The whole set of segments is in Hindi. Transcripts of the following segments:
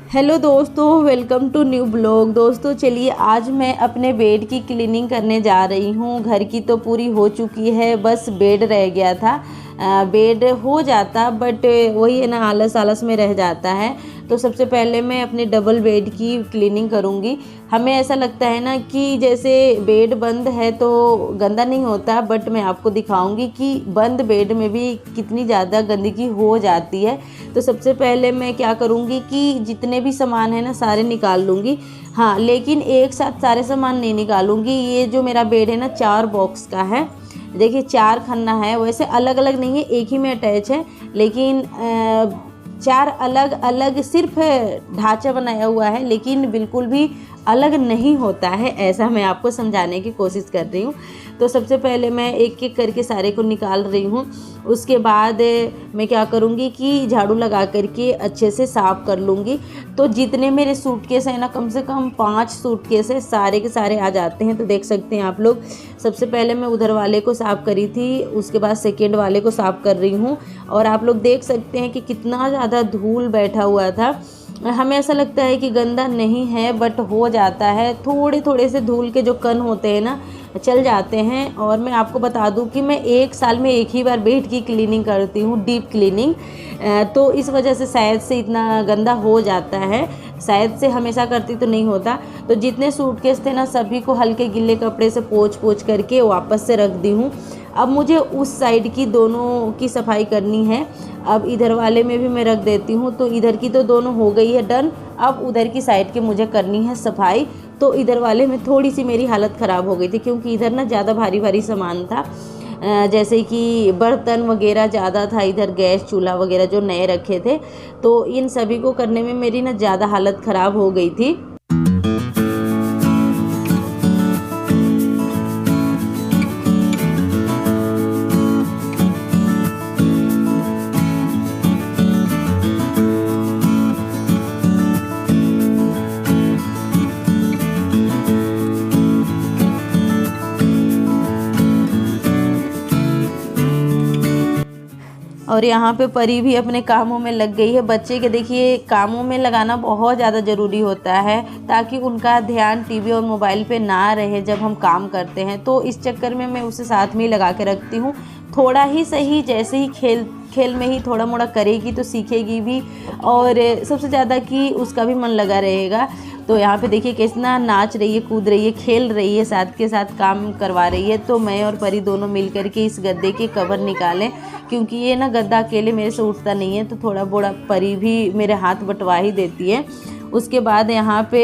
हेलो दोस्तों, वेलकम टू न्यू ब्लॉग। दोस्तों चलिए आज मैं अपने बेड की क्लीनिंग करने जा रही हूँ। घर की तो पूरी हो चुकी है, बस बेड रह गया था। बेड हो जाता बट वही है ना, आलस आलस में रह जाता है। तो सबसे पहले मैं अपने डबल बेड की क्लीनिंग करूँगी। हमें ऐसा लगता है ना कि जैसे बेड बंद है तो गंदा नहीं होता, बट मैं आपको दिखाऊंगी कि बंद बेड में भी कितनी ज़्यादा गंदगी हो जाती है। तो सबसे पहले मैं क्या करूँगी कि जितने भी सामान है ना सारे निकाल लूँगी। हाँ, लेकिन एक साथ सारे सामान नहीं निकालूंगी। ये जो मेरा बेड है ना 4 बॉक्स का है। देखिए 4 खन्ना है, वैसे अलग अलग नहीं है, एक ही में अटैच है, लेकिन 4 अलग अलग सिर्फ ढांचा बनाया हुआ है, लेकिन बिल्कुल भी अलग नहीं होता है। ऐसा मैं आपको समझाने की कोशिश कर रही हूँ। तो सबसे पहले मैं एक एक करके सारे को निकाल रही हूँ। उसके बाद मैं क्या करूँगी कि झाड़ू लगा करके अच्छे से साफ़ कर लूँगी। तो जितने मेरे सूटकेस हैं ना, कम से कम 5 सूटकेस है, सारे के सारे आ जाते हैं। तो देख सकते हैं आप लोग। सबसे पहले मैं उधर वाले को साफ़ करी थी, उसके बाद सेकेंड वाले को साफ़ कर रही हूँ। और आप लोग देख सकते हैं कि कितना ज़्यादा धूल बैठा हुआ था। हमें ऐसा लगता है कि गंदा नहीं है, बट हो जाता है। थोड़े थोड़े से धूल के जो कण होते हैं ना, चल जाते हैं। और मैं आपको बता दूं कि मैं 1 साल में एक ही बार बेड की क्लीनिंग करती हूँ, डीप क्लीनिंग। तो इस वजह से शायद से इतना गंदा हो जाता है। शायद से हमेशा करती तो नहीं होता। तो जितने सूटकेस थे ना, सभी को हल्के गिल्ले कपड़े से पोंछ पोंछ करके वापस से रख दी हूँ। अब मुझे उस साइड की दोनों की सफाई करनी है। अब इधर वाले में भी मैं रख देती हूँ। तो इधर की तो दोनों हो गई है डन। अब उधर की साइड की मुझे करनी है सफाई। तो इधर वाले में थोड़ी सी मेरी हालत ख़राब हो गई थी, क्योंकि इधर ना ज़्यादा भारी भारी सामान था, जैसे कि बर्तन वगैरह ज़्यादा था। इधर गैस चूल्हा वगैरह जो नए रखे थे, तो इन सभी को करने में मेरी ना ज़्यादा हालत ख़राब हो गई थी। और यहाँ पे परी भी अपने कामों में लग गई है। बच्चे के देखिए कामों में लगाना बहुत ज़्यादा ज़रूरी होता है, ताकि उनका ध्यान टीवी और मोबाइल पे ना रहे जब हम काम करते हैं। तो इस चक्कर में मैं उसे साथ में ही लगा के रखती हूँ। थोड़ा ही सही, जैसे ही खेल खेल में ही थोड़ा मोड़ा करेगी तो सीखेगी भी, और सबसे ज़्यादा कि उसका भी मन लगा रहेगा। तो यहाँ पे देखिए कितना नाच रही है, कूद रही है, खेल रही है, साथ के साथ काम करवा रही है। तो मैं और परी दोनों मिल करके इस गद्दे के कवर निकालें, क्योंकि ये ना गद्दा अकेले मेरे से उठता नहीं है। तो थोड़ा बोड़ा परी भी मेरे हाथ बंटवा ही देती है। उसके बाद यहाँ पे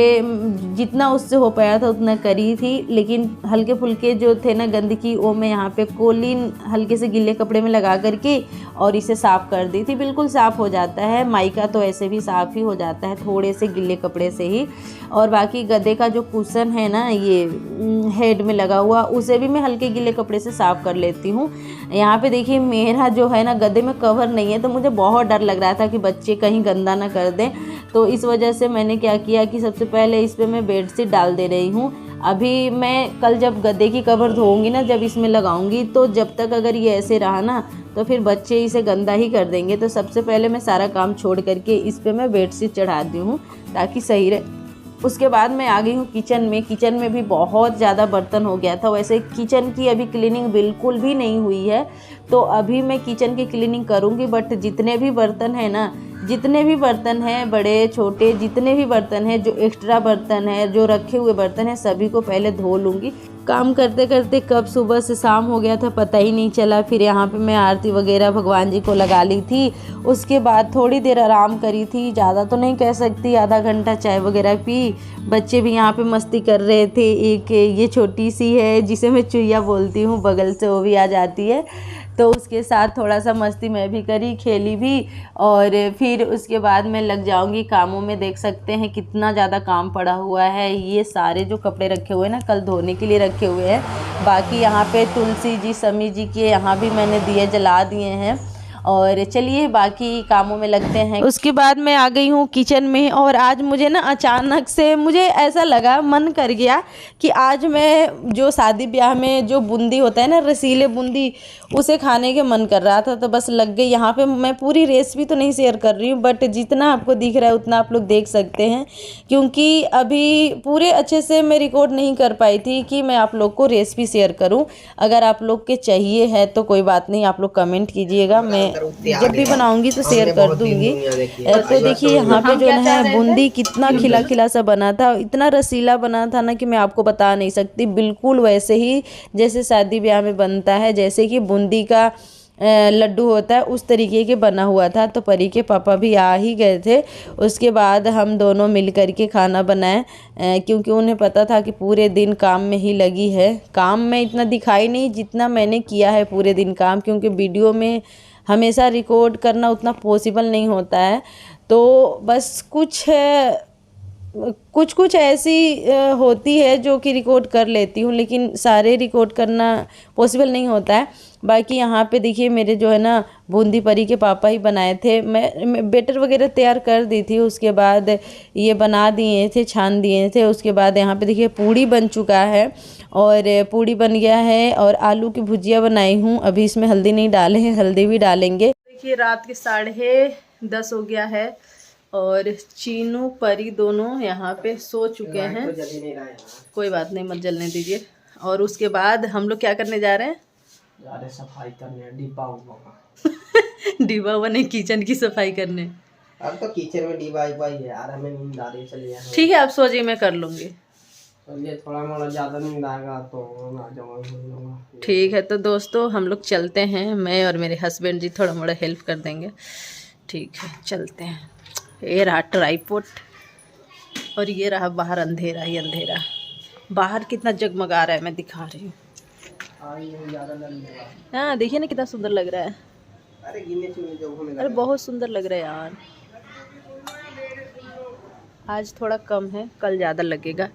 जितना उससे हो पाया था उतना करी थी, लेकिन हल्के फुल्के जो थे ना गंदगी, वो मैं यहाँ पे कोलिन हल्के से गिले कपड़े में लगा करके और इसे साफ़ कर दी थी। बिल्कुल साफ़ हो जाता है। माइका तो ऐसे भी साफ़ ही हो जाता है थोड़े से गिले कपड़े से ही। और बाकी गद्दे का जो कुशन है ना, ये हेड में लगा हुआ, उसे भी मैं हल्के गिले कपड़े से साफ़ कर लेती हूँ। यहाँ पे देखिए मेरा जो है ना गद्दे में कवर नहीं है, तो मुझे बहुत डर लग रहा था कि बच्चे कहीं गंदा ना कर दें। तो इस वजह से मैंने क्या किया कि सबसे पहले इस पर मैं बेडशीट डाल दे रही हूँ। अभी मैं कल जब गद्दे की कवर धोऊंगी ना, जब इसमें लगाऊंगी, तो जब तक अगर ये ऐसे रहा ना, तो फिर बच्चे इसे गंदा ही कर देंगे। तो सबसे पहले मैं सारा काम छोड़ करके इस पर मैं बेडशीट चढ़ा दी हूँ, ताकि सही रहे। उसके बाद मैं आ गई हूँ किचन में। किचन में भी बहुत ज़्यादा बर्तन हो गया था। वैसे किचन की अभी क्लीनिंग बिल्कुल भी नहीं हुई है, तो अभी मैं किचन की क्लीनिंग करूँगी। बट जितने भी बर्तन हैं ना, जितने भी बर्तन हैं, बड़े छोटे जितने भी बर्तन हैं, जो एक्स्ट्रा बर्तन है, जो रखे हुए बर्तन हैं, सभी को पहले धो लूँगी। काम करते करते कब सुबह से शाम हो गया था पता ही नहीं चला। फिर यहाँ पे मैं आरती वगैरह भगवान जी को लगा ली थी। उसके बाद थोड़ी देर आराम करी थी, ज़्यादा तो नहीं कह सकती, आधा घंटा चाय वगैरह पी। बच्चे भी यहाँ पे मस्ती कर रहे थे। एक ये छोटी सी है जिसे मैं चुईया बोलती हूँ, बगल से वो भी आ जाती है। तो उसके साथ थोड़ा सा मस्ती मैं भी करी, खेली भी। और फिर उसके बाद मैं लग जाऊंगी कामों में। देख सकते हैं कितना ज़्यादा काम पड़ा हुआ है। ये सारे जो कपड़े रखे हुए हैं ना, कल धोने के लिए रखे हुए हैं। बाकी यहाँ पे तुलसी जी, समी जी के यहाँ भी मैंने दिए जला दिए हैं। और चलिए बाकी कामों में लगते हैं। उसके बाद मैं आ गई हूँ किचन में और आज मुझे ना अचानक से मुझे ऐसा लगा, मन कर गया कि आज मैं जो शादी ब्याह में जो बूंदी होता है ना, रसीले बूंदी, उसे खाने के मन कर रहा था तो बस लग गई। यहाँ पे मैं पूरी रेसिपी तो नहीं शेयर कर रही हूँ, बट जितना आपको दिख रहा है उतना आप लोग देख सकते हैं, क्योंकि अभी पूरे अच्छे से मैं रिकॉर्ड नहीं कर पाई थी कि मैं आप लोग को रेसिपी शेयर करूं। अगर आप लोग के चाहिए है तो कोई बात नहीं, आप लोग कमेंट कीजिएगा, मैं जब भी बनाऊंगी तो शेयर कर दूंगी। तो देखिए यहाँ पे जो है बूंदी कितना खिला खिला सा बना था, इतना रसीला बना था ना कि मैं आपको बता नहीं सकती। बिल्कुल वैसे ही जैसे शादी ब्याह में बनता है, जैसे कि बूंदी का लड्डू होता है उस तरीके के बना हुआ था। तो परी के पापा भी आ ही गए थे। उसके बाद हम दोनों मिल कर के खाना बनाए, क्योंकि उन्हें पता था कि पूरे दिन काम में ही लगी है। काम में इतना दिखाई नहीं जितना मैंने किया है पूरे दिन काम, क्योंकि वीडियो में हमेशा रिकॉर्ड करना उतना पॉसिबल नहीं होता है। तो बस कुछ ऐसी होती है जो कि रिकॉर्ड कर लेती हूँ, लेकिन सारे रिकॉर्ड करना पॉसिबल नहीं होता है। बाकी यहाँ पे देखिए मेरे जो है ना बूंदी परी के पापा ही बनाए थे। मैं बैटर वगैरह तैयार कर दी थी, उसके बाद ये बना दिए थे, छान दिए थे। उसके बाद यहाँ पे देखिए पूड़ी बन चुका है और पूड़ी बन गया है और आलू की भुजिया बनाई हूँ। अभी इसमें हल्दी नहीं डाले हैं, हल्दी भी डालेंगे। देखिए रात के 10:30 हो गया है और चीनू परी दोनों यहाँ पे सो चुके हैं। कोई बात नहीं, मत जलने दीजिए। और उसके बाद हम लोग क्या करने जा रहे हैं? सफाई करने डिब्बा हुआ डिब्बा हुआ नहीं, किचन की सफाई करने। अब तो किचन में डिब्बा ही है यार, हमें नींद आ रही चलिए। ठीक है आप सो जाइए, मैं कर लूँगी। चलिए थोड़ा मोड़ा ज़्यादा नींद आएगा तो आ जाऊँगा। ठीक है तो दोस्तों हम लोग चलते हैं, मैं और मेरे हस्बैंड जी थोड़ा मोड़ा हेल्प कर देंगे। ठीक है चलते हैं। ये रहा ट्राइपॉड और ये रहा बाहर अंधेरा ही अंधेरा। बाहर कितना जगमगा रहा है, मैं दिखा रही हूँ। हाँ देखिए ना कितना सुंदर लग रहा है। अरे बहुत सुंदर लग रहा है यार। आज थोड़ा कम है, कल ज़्यादा लगेगा।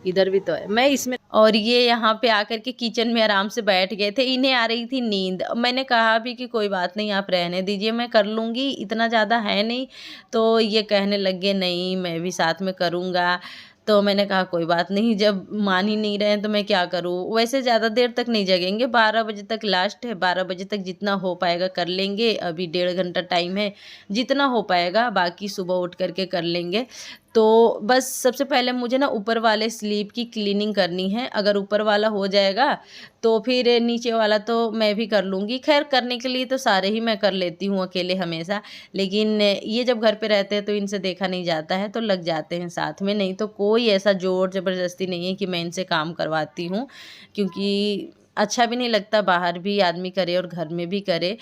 इधर भी तो है, मैं इसमें। और ये यहाँ पे आकर के किचन में आराम से बैठ गए थे। इन्हें आ रही थी नींद। मैंने कहा भी कि कोई बात नहीं, आप रहने दीजिए, मैं कर लूँगी, इतना ज़्यादा है नहीं। तो ये कहने लगे नहीं मैं भी साथ में करूँगा। तो मैंने कहा कोई बात नहीं, जब मान ही नहीं रहे तो मैं क्या करूँ। वैसे ज़्यादा देर तक नहीं जगेंगे, 12 बजे तक लास्ट है। 12 बजे तक जितना हो पाएगा कर लेंगे। अभी 1.5 घंटा टाइम है, जितना हो पाएगा, बाकी सुबह उठ करके कर लेंगे। तो बस सबसे पहले मुझे ना ऊपर वाले स्लीप की क्लीनिंग करनी है। अगर ऊपर वाला हो जाएगा तो फिर नीचे वाला तो मैं भी कर लूँगी। खैर करने के लिए तो सारे ही मैं कर लेती हूँ अकेले हमेशा, लेकिन ये जब घर पे रहते हैं तो इनसे देखा नहीं जाता है तो लग जाते हैं साथ में। नहीं तो कोई ऐसा ज़ोर ज़बरदस्ती नहीं है कि मैं इनसे काम करवाती हूँ, क्योंकि अच्छा भी नहीं लगता बाहर भी आदमी करे और घर में भी करे।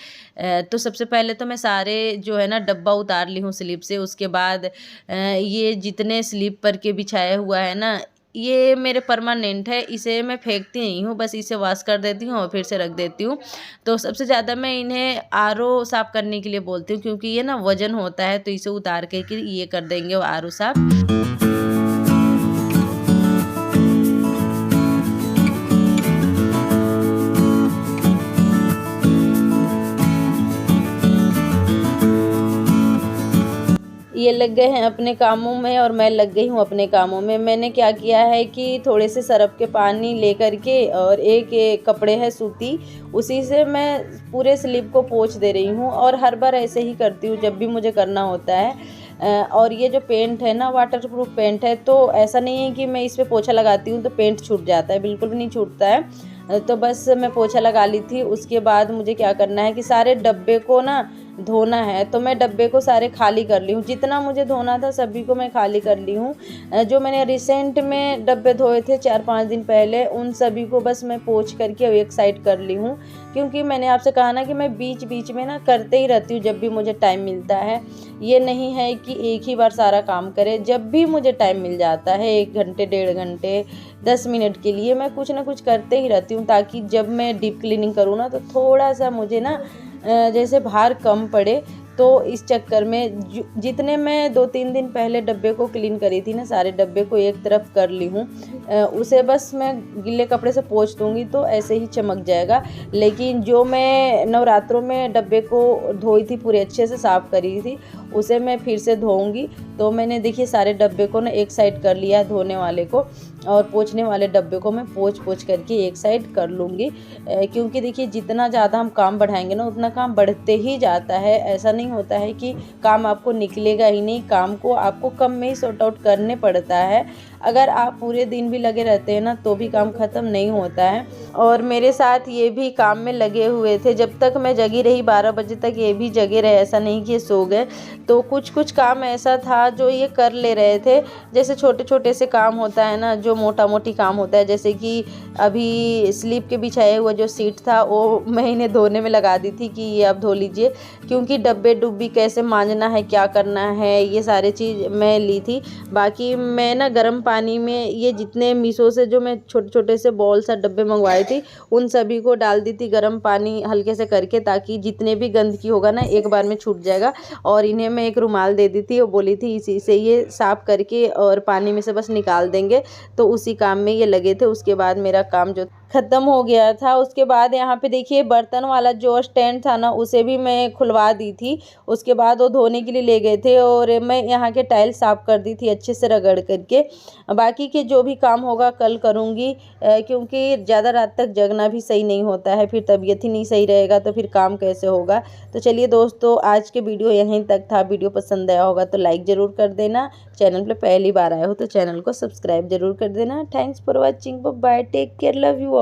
तो सबसे पहले तो मैं सारे जो है ना डब्बा उतार ली हूँ स्लीप से। उसके बाद ये जितने स्लीप पर के बिछाया हुआ है ना, ये मेरे परमानेंट है, इसे मैं फेंकती नहीं हूँ, बस इसे वॉश कर देती हूँ और फिर से रख देती हूँ। तो सबसे ज़्यादा मैं इन्हें आरओ साफ़ करने के लिए बोलती हूँ, क्योंकि ये ना वज़न होता है, तो इसे उतार के कि ये कर देंगे वो आरओ साफ़। ये लग गए हैं अपने कामों में और मैं लग गई हूँ अपने कामों में। मैंने क्या किया है कि थोड़े से सरफ के पानी ले करके और एक कपड़े है सूती, उसी से मैं पूरे स्लीप को पोंछ दे रही हूँ। और हर बार ऐसे ही करती हूँ जब भी मुझे करना होता है। और ये जो पेंट है ना वाटरप्रूफ पेंट है, तो ऐसा नहीं है कि मैं इस पर पोछा लगाती हूँ तो पेंट छूट जाता है, बिल्कुल भी नहीं छूटता है। तो बस मैं पोछा लगा ली थी। उसके बाद मुझे क्या करना है कि सारे डब्बे को ना धोना है, तो मैं डब्बे को सारे खाली कर ली हूँ। जितना मुझे धोना था सभी को मैं खाली कर ली हूँ। जो मैंने रिसेंट में डब्बे धोए थे 4-5 दिन पहले, उन सभी को बस मैं पोंछ करके एक साइड कर ली हूँ, क्योंकि मैंने आपसे कहा ना कि मैं बीच बीच में ना करते ही रहती हूँ जब भी मुझे टाइम मिलता है। ये नहीं है कि एक ही बार सारा काम करे, जब भी मुझे टाइम मिल जाता है 1 घंटे 1.5 घंटे 10 मिनट के लिए मैं कुछ ना कुछ करते ही रहती हूँ, ताकि जब मैं डीप क्लीनिंग करूँ ना तो थोड़ा सा मुझे ना जैसे भार कम पड़े। तो इस चक्कर में जितने मैं 2-3 दिन पहले डब्बे को क्लीन करी थी ना, सारे डब्बे को एक तरफ कर ली हूँ। उसे बस मैं गीले कपड़े से पोंछ दूँगी तो ऐसे ही चमक जाएगा। लेकिन जो मैं नवरात्रों में डब्बे को धोई थी, पूरे अच्छे से साफ़ करी थी, उसे मैं फिर से धोऊँगी। तो मैंने देखिए सारे डब्बे को ना एक साइड कर लिया, धोने वाले को, और पोंछने वाले डब्बे को मैं पोंछ करके एक साइड कर लूँगी। क्योंकि देखिए जितना ज़्यादा हम काम बढ़ाएंगे ना, उतना काम बढ़ते ही जाता है। ऐसा नहीं होता है कि काम आपको निकलेगा ही नहीं, काम को आपको कम में ही सॉर्ट आउट करने पड़ता है। अगर आप पूरे दिन भी लगे रहते हैं ना, तो भी काम ख़त्म नहीं होता है। और मेरे साथ ये भी काम में लगे हुए थे, जब तक मैं जगी रही 12 बजे तक ये भी जगे रहे, ऐसा नहीं कि ये सो गए। तो कुछ काम ऐसा था जो ये कर ले रहे थे। जैसे छोटे छोटे से काम होता है ना, जो मोटा मोटी काम होता है, जैसे कि अभी स्लीप के बिछाए हुआ जो सीट था वो मैं इन्हें धोने में लगा दी थी कि ये आप धो लीजिए, क्योंकि डब्बे डुब्बी कैसे मांजना है, क्या करना है, ये सारी चीज़ मैं ली थी। बाकी मैं ना गर्म पानी में ये जितने मीशो से जो मैं छोटे छोटे से बॉल्स और डब्बे मंगवाए थी, उन सभी को डाल दी थी गर्म पानी हल्के से करके, ताकि जितने भी गंदगी होगा ना एक बार में छूट जाएगा। और इन्हें मैं एक रुमाल दे दी थी, वो बोली थी इसी से ये साफ़ करके और पानी में से बस निकाल देंगे। तो उसी काम में ये लगे थे। उसके बाद मेरा काम जो ख़त्म हो गया था। उसके बाद यहाँ पे देखिए बर्तन वाला जो स्टैंड था ना, उसे भी मैं खुलवा दी थी। उसके बाद वो धोने के लिए ले गए थे और मैं यहाँ के टाइल साफ़ कर दी थी अच्छे से रगड़ करके। बाकी के जो भी काम होगा कल करूँगी, क्योंकि ज़्यादा रात तक जगना भी सही नहीं होता है, फिर तबीयत ही नहीं सही रहेगा तो फिर काम कैसे होगा। तो चलिए दोस्तों, आज के वीडियो यहीं तक था। वीडियो पसंद आया होगा तो लाइक ज़रूर कर देना। चैनल पर पहली बार आए हो तो चैनल को सब्सक्राइब ज़रूर कर देना। Thanks for watching, bye, take care, love you all.